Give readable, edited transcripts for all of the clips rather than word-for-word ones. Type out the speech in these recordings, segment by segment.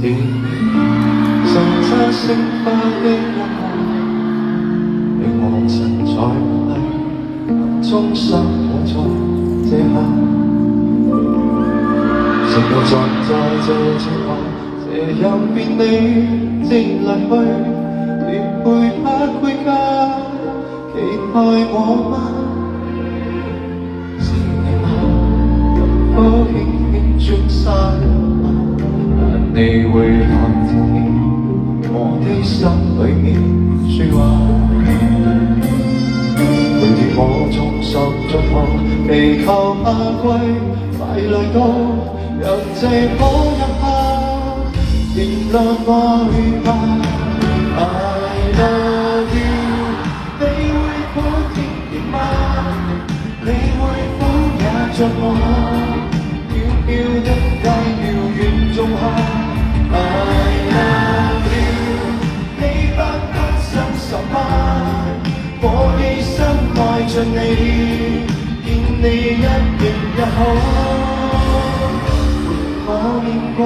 點，神擦星花的一刻，令我曾在夢裡終生抱在這刻。直到在這情況，這任便你即離去，別配不歸家，期待我嗎？是你嗎？可輕輕轉身嗎？你會看見我的心裏面説話，每天我衷心祝福，祈求夏季快來到。讓這可一刻燃亮愛吧 I love you 你會否聽見嗎？你會否也像我渺渺的大遙遠種下 I love you 你不覺心愁嗎？我一生愛着你，見你一見也好我牽掛，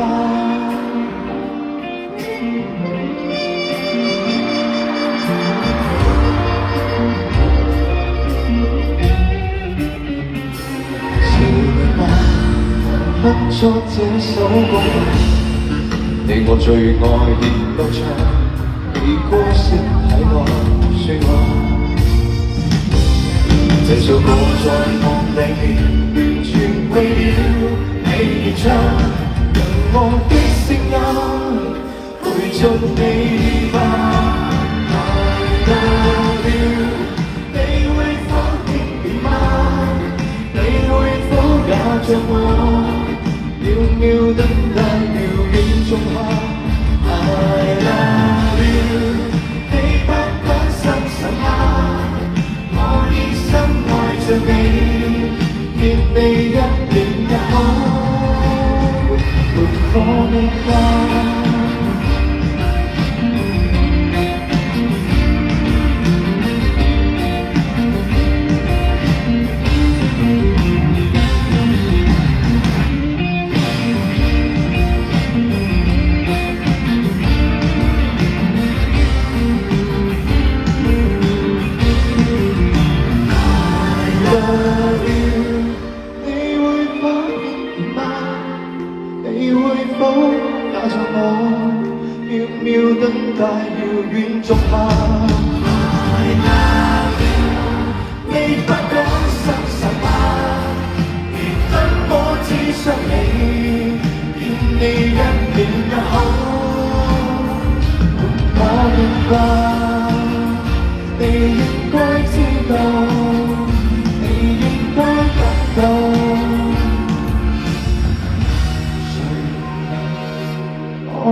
是你嗎？哼出這首歌，你我最愛亦都唱，你歌聲太多説話。這首歌在夢裏完全為了你而唱。我的聲音陪着你吧 I love you 你會否聽見嗎？你會否也像我渺渺等待遙遠種下 I love you 你不覺心神嗎？我一生愛着你，見你一點也好我的家。你會否也像我渺渺等待遙遠種下 I love you 你不覺心神嗎？如今我只想你，見你一面也好我明白你應該知道你應該感到我